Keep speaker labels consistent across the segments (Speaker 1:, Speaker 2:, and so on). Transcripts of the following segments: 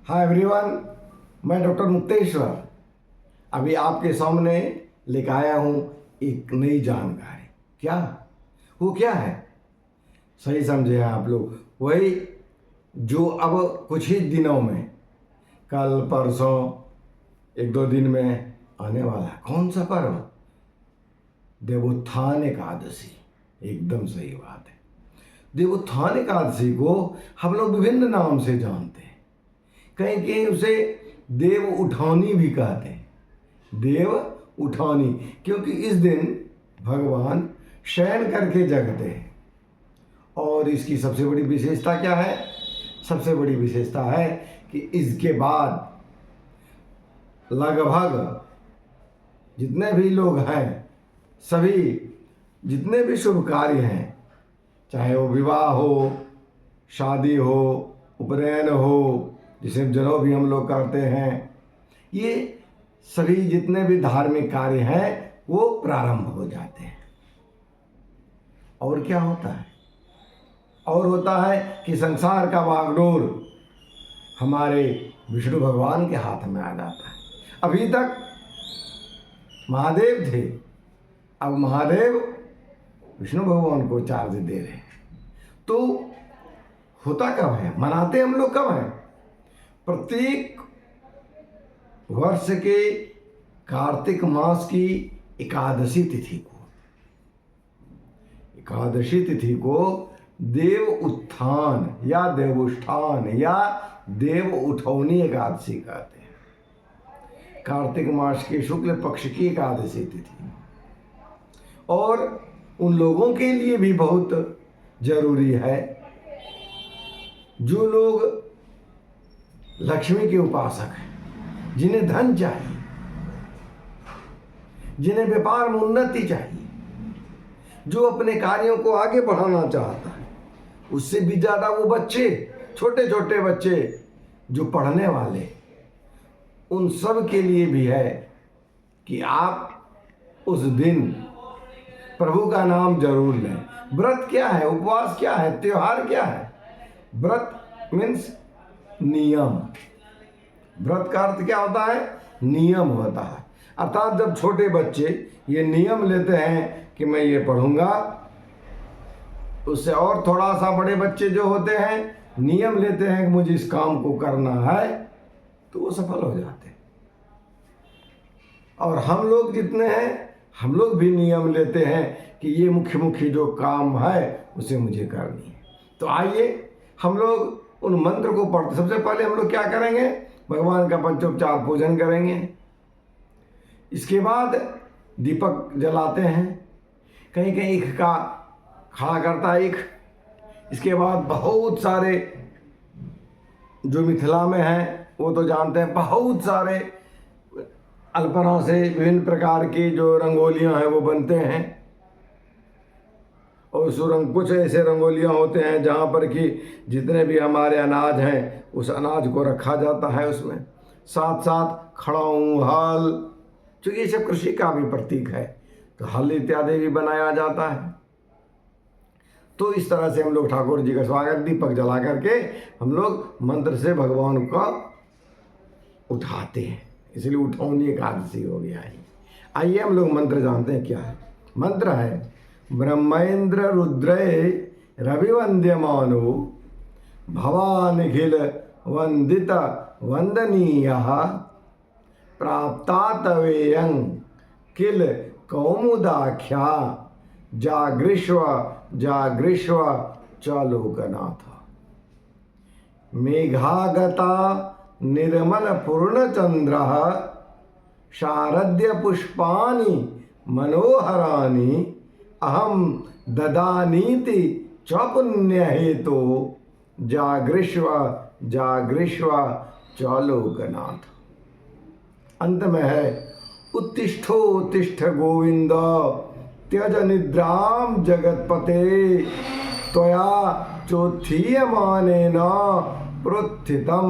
Speaker 1: Hi everyone, मैं doctor Mukteshwar अभी आपके सामने लेकर आया हूँ एक नई जानकारी। क्या है? सही समझे आप लोग, वही जो अब कुछ ही दिनों में, कल परसों, एक दो दिन में आने वाला है। कौन सा पर्व? देवोत्थान एकादशी। एकदम सही बात है। देवोत्थान एकादशी को हम लोग विभिन्न नाम से जानते हैं। कहीं कहीं उसे देव उठानी भी कहते हैं। देव उठानी, क्योंकि इस दिन भगवान शयन करके जगते हैं। और इसकी सबसे बड़ी विशेषता क्या है? सबसे बड़ी विशेषता है कि इसके बाद लगभग जितने भी लोग हैं, सभी जितने भी शुभ कार्य हैं, चाहे वो विवाह हो, शादी हो, उपनयन हो, जिसे जनेऊ भी हम लोग करते हैं, ये सभी जितने भी धार्मिक कार्य हैं वो प्रारंभ हो जाते हैं। और क्या होता है? और होता है कि संसार का बागडोर हमारे विष्णु भगवान के हाथ में आ जाता है। अभी तक महादेव थे, अब महादेव विष्णु भगवान को चार्ज दे रहे हैं। तो होता कब है? मनाते हम लोग कब हैं? प्रत्येक वर्ष के कार्तिक मास की एकादशी तिथि को देव उत्थान या देवोत्थान या देव उठौनी एकादशी कहते हैं। कार्तिक मास के शुक्ल पक्ष की एकादशी तिथि, और उन लोगों के लिए भी बहुत जरूरी है जो लोग लक्ष्मी के उपासक हैं, जिन्हें धन चाहिए, जिन्हें व्यापार में उन्नति चाहिए, जो अपने कार्यों को आगे बढ़ाना चाहता है। उससे भी ज़्यादा वो बच्चे, छोटे छोटे बच्चे जो पढ़ने वाले, उन सब के लिए भी है कि आप उस दिन प्रभु का नाम जरूर लें। व्रत क्या है? उपवास क्या है? त्योहार क्या है? व्रत मीन्स नियम। व्रत का अर्थ क्या होता है? नियम होता है। अर्थात जब छोटे बच्चे ये नियम लेते हैं कि मैं ये पढ़ूंगा, उससे और थोड़ा सा बड़े बच्चे जो होते हैं नियम लेते हैं कि मुझे इस काम को करना है, तो वो सफल हो जाते हैं। और हम लोग जितने हैं, हम लोग भी नियम लेते हैं कि ये मुख्य मुख्य जो काम है उसे मुझे करनी है। तो आइए हम लोग उन मंत्र को पढ़ते। सबसे पहले हम लोग क्या करेंगे? भगवान का पंचोपचार पूजन करेंगे। इसके बाद दीपक जलाते हैं। कहीं कहीं ईख का खड़ा करता है ईख। इसके बाद बहुत सारे, जो मिथिला में हैं वो तो जानते हैं, बहुत सारे अल्पना से विभिन्न प्रकार की जो रंगोलियां हैं वो बनते हैं। और कुछ ऐसे रंगोलियां होते हैं जहाँ पर कि जितने भी हमारे अनाज हैं उस अनाज को रखा जाता है उसमें। साथ साथ खड़ाऊँ, हल, चूँकि ये सब कृषि का भी प्रतीक है, तो हल इत्यादि भी बनाया जाता है। तो इस तरह से हम लोग ठाकुर जी का स्वागत, दीपक जला करके हम लोग मंत्र से भगवान को उठाते हैं। इसलिए उठौनी एकादशी हो गया है। आइए हम लोग मंत्र जानते हैं क्या है। मंत्र है ब्रह्मेंद्र रुद्रे रविवंद्यमानो भवानिखिल वंदित वंदनीय प्राप्तातवेयं किल कौमुदाख्या जागृष्व जागृष्व च लोकनाथ। मेघागता निर्मल पूर्णचंद्र शारद्य पुष्पानि मनोहरानि अहम ददानीति च पुण्य हेतु जागृष्व जागृष्व च लोकनाथ। अंत में है उत्तिष्ठोत्तिष्ठ गोविंद त्यज निद्राम जगतपते त्वया चोत्थीयमानेन प्रोत्थितम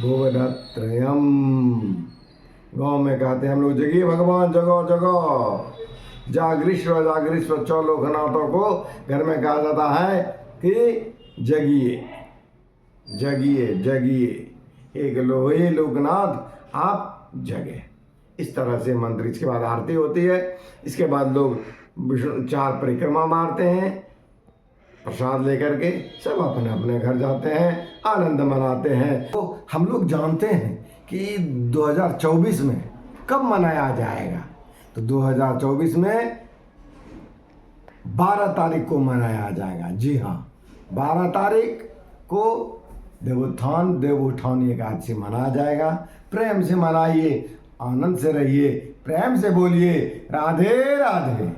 Speaker 1: भुवनत्रयम्। गाँव में कहते हैं हम लोग, जगिए भगवान जगो जगो, जागृष्व जागृष्व च लोकनाथों को घर में कहा जाता है कि जगिए जगिए जगिए। एक लोहे लोकनाथ आप जगे। इस तरह से मंत्र, इसके बाद आरती होती है। इसके बाद लोग विष्णु 4 परिक्रमा मारते हैं, प्रसाद लेकर के सब अपने अपने घर जाते हैं, आनंद मनाते हैं। तो हम लोग जानते हैं कि 2024 में कब मनाया जाएगा। तो 2024 में 12 तारीख को मनाया जाएगा। जी हाँ, 12 तारीख को देवोत्थान एकादशी मनाया जाएगा। प्रेम से मनाइए, आनंद से रहिए, प्रेम से बोलिए राधे राधे।